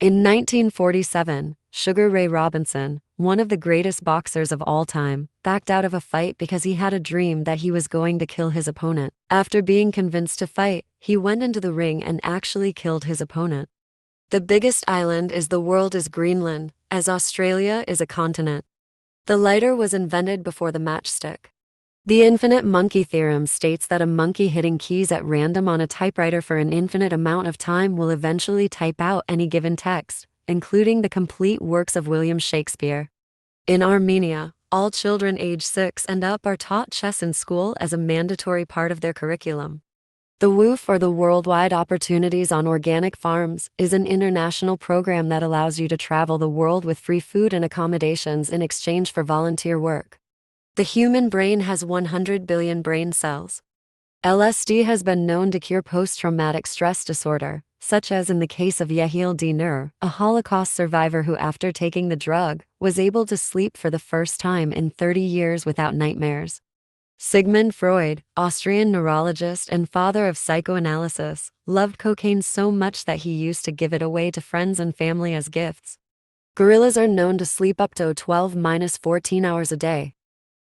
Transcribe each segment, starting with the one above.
In 1947, Sugar Ray Robinson, one of the greatest boxers of all time, backed out of a fight because he had a dream that he was going to kill his opponent. After being convinced to fight, he went into the ring and actually killed his opponent. The biggest island in the world is Greenland, as Australia is a continent. The lighter was invented before the matchstick. The infinite monkey theorem states that a monkey hitting keys at random on a typewriter for an infinite amount of time will eventually type out any given text, including the complete works of William Shakespeare. In Armenia, all children age 6 and up are taught chess in school as a mandatory part of their curriculum. The WOOF, or the Worldwide Opportunities on Organic Farms, is an international program that allows you to travel the world with free food and accommodations in exchange for volunteer work. The human brain has 100 billion brain cells. LSD has been known to cure post-traumatic stress disorder, such as in the case of Yehiel Dinur, a Holocaust survivor who, after taking the drug, was able to sleep for the first time in 30 years without nightmares. Sigmund Freud, Austrian neurologist and father of psychoanalysis, loved cocaine so much that he used to give it away to friends and family as gifts. Gorillas are known to sleep up to 12–14 hours a day.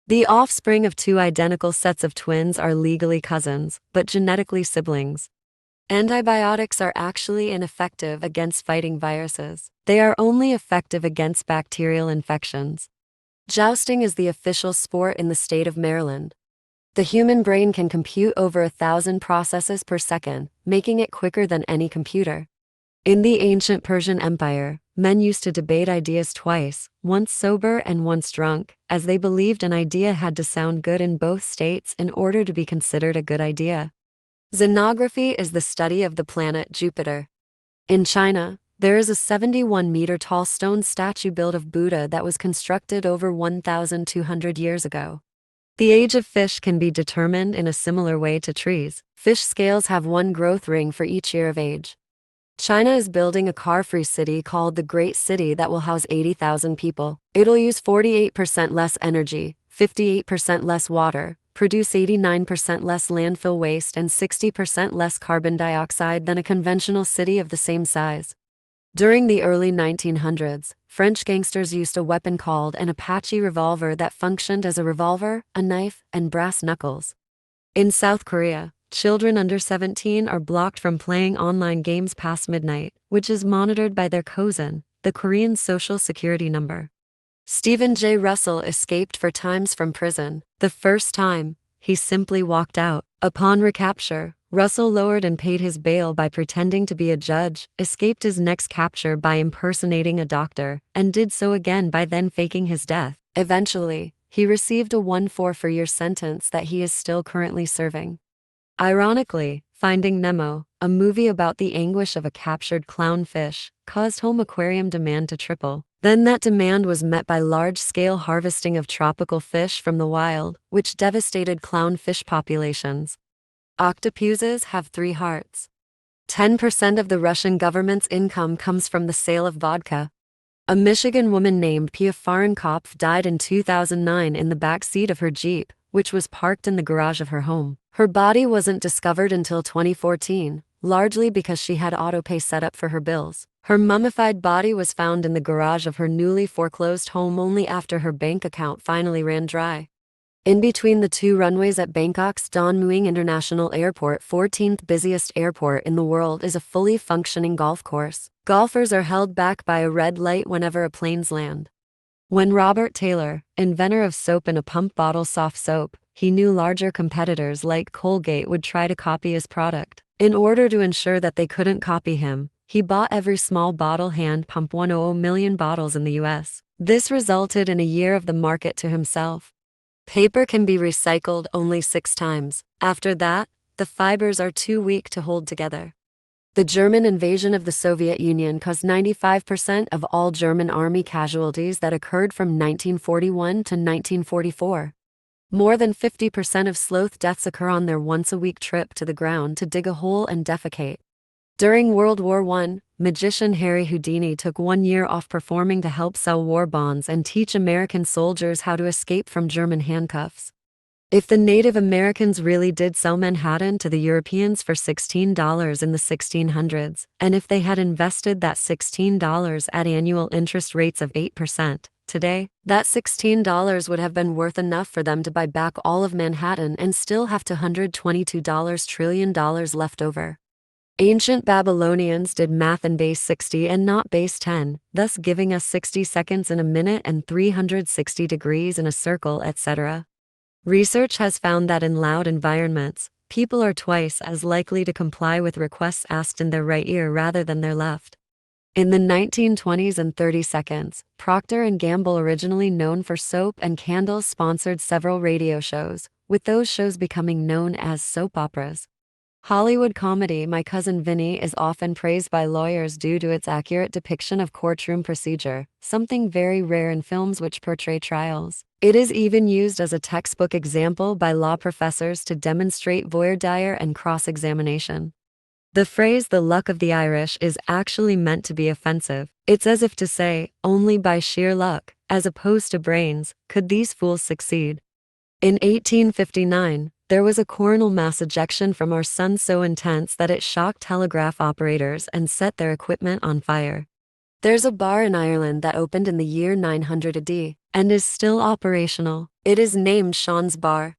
The offspring of two identical sets of twins are legally cousins, but genetically siblings. Antibiotics are actually ineffective against fighting viruses. They are only effective against bacterial infections. Jousting is the official sport in the state of Maryland. The human brain can compute over 1,000 processes per second, making it quicker than any computer. In the ancient Persian Empire, men used to debate ideas twice, once sober and once drunk, as they believed an idea had to sound good in both states in order to be considered a good idea. Xenography is the study of the planet Jupiter. In China, there is a 71-meter-tall stone statue built of Buddha that was constructed over 1,200 years ago. The age of fish can be determined in a similar way to trees. Fish scales have one growth ring for each year of age. China is building a car-free city called the Great City that will house 80,000 people. It'll use 48% less energy, 58% less water, produce 89% less landfill waste and 60% less carbon dioxide than a conventional city of the same size. During the early 1900s, French gangsters used a weapon called an Apache revolver that functioned as a revolver, a knife, and brass knuckles. In South Korea, children under 17 are blocked from playing online games past midnight, which is monitored by their KOSIN, the Korean Social Security number. Stephen J. Russell escaped 4 times from prison. The first time, he simply walked out. Upon recapture, Russell lowered and paid his bail by pretending to be a judge, escaped his next capture by impersonating a doctor, and did so again by then faking his death. Eventually, he received a 1–4–year sentence that he is still currently serving. Ironically, Finding Nemo, a movie about the anguish of a captured clownfish, caused home aquarium demand to triple. Then that demand was met by large-scale harvesting of tropical fish from the wild, which devastated clownfish populations. Octopuses have 3 hearts. 10% of the Russian government's income comes from the sale of vodka. A Michigan woman named Pia Fahrenkopf died in 2009 in the back seat of her Jeep, which was parked in the garage of her home. Her body wasn't discovered until 2014, largely because she had autopay set up for her bills. Her mummified body was found in the garage of her newly foreclosed home only after her bank account finally ran dry. In between the 2 runways at Bangkok's Don Mueang International Airport, 14th busiest airport in the world, is a fully functioning golf course. Golfers are held back by a red light whenever a planes land. When Robert Taylor, inventor of soap in a pump bottle soft soap, he knew larger competitors like Colgate would try to copy his product. In order to ensure that they couldn't copy him, he bought every small bottle hand pump 100 million bottles in the US. This resulted in a year of the market to himself. Paper can be recycled only 6 times. After that, the fibers are too weak to hold together. The German invasion of the Soviet Union caused 95% of all German army casualties that occurred from 1941 to 1944. More than 50% of sloth deaths occur on their once-a-week trip to the ground to dig a hole and defecate. During World War I, magician Harry Houdini took 1 year off performing to help sell war bonds and teach American soldiers how to escape from German handcuffs. If the Native Americans really did sell Manhattan to the Europeans for $16 in the 1600s, and if they had invested that $16 at annual interest rates of 8%, today, that $16 would have been worth enough for them to buy back all of Manhattan and still have $222 trillion left over. Ancient Babylonians did math in base 60 and not base 10, thus giving us 60 seconds in a minute and 360 degrees in a circle, etc. Research has found that in loud environments, people are twice as likely to comply with requests asked in their right ear rather than their left. In the 1920s and 30 seconds, Procter & Gamble, originally known for soap and candles, sponsored several radio shows, with those shows becoming known as soap operas. Hollywood comedy My Cousin Vinny is often praised by lawyers due to its accurate depiction of courtroom procedure, something very rare in films which portray trials. It is even used as a textbook example by law professors to demonstrate voir dire and cross-examination. The phrase "the luck of the Irish" is actually meant to be offensive. It's as if to say, only by sheer luck, as opposed to brains, could these fools succeed. In 1859, there was a coronal mass ejection from our sun so intense that it shocked telegraph operators and set their equipment on fire. There's a bar in Ireland that opened in the year 900 AD, and is still operational. It is named Sean's Bar.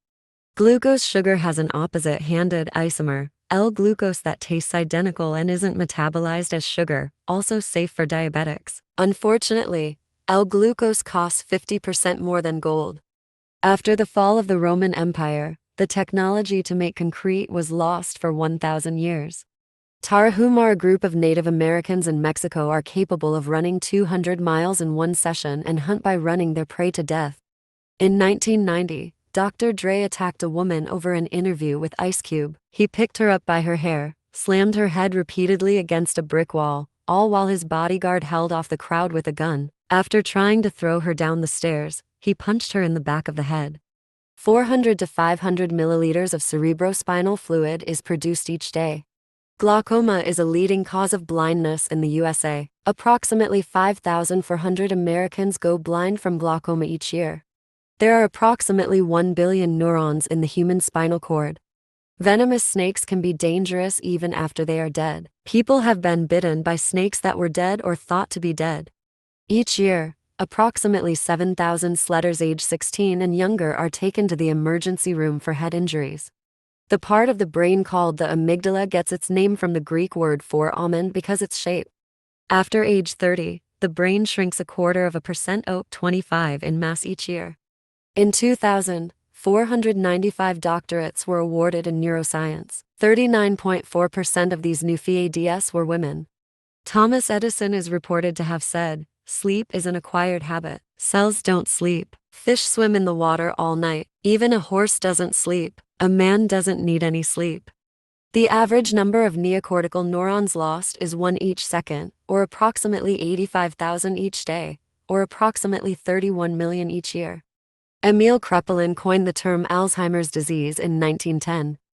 Glucose sugar has an opposite-handed isomer, L-glucose, that tastes identical and isn't metabolized as sugar, also safe for diabetics. Unfortunately, L-glucose costs 50% more than gold. After the fall of the Roman Empire, the technology to make concrete was lost for 1,000 years. Tarahumara, a group of Native Americans in Mexico, are capable of running 200 miles in one session and hunt by running their prey to death. In 1990, Dr. Dre attacked a woman over an interview with Ice Cube. He picked her up by her hair, slammed her head repeatedly against a brick wall, all while his bodyguard held off the crowd with a gun. After trying to throw her down the stairs, he punched her in the back of the head. 400 to 500 milliliters of cerebrospinal fluid is produced each day. Glaucoma is a leading cause of blindness in the USA. Approximately 5,400 Americans go blind from glaucoma each year. There are approximately 1 billion neurons in the human spinal cord. Venomous snakes can be dangerous even after they are dead. People have been bitten by snakes that were dead or thought to be dead. Each year, approximately 7,000 sledders age 16 and younger are taken to the emergency room for head injuries. The part of the brain called the amygdala gets its name from the Greek word for almond because its shape. After age 30, the brain shrinks 0.25% 25 in mass each year. In 2000, 495 doctorates were awarded in neuroscience. 39.4% of these new PhDs were women. Thomas Edison is reported to have said, "Sleep is an acquired habit. Cells don't sleep. Fish swim in the water all night. Even a horse doesn't sleep. A man doesn't need any sleep." The average number of neocortical neurons lost is 1 each second, or approximately 85,000 each day, or approximately 31 million each year. Emil Kraepelin coined the term Alzheimer's disease in 1910.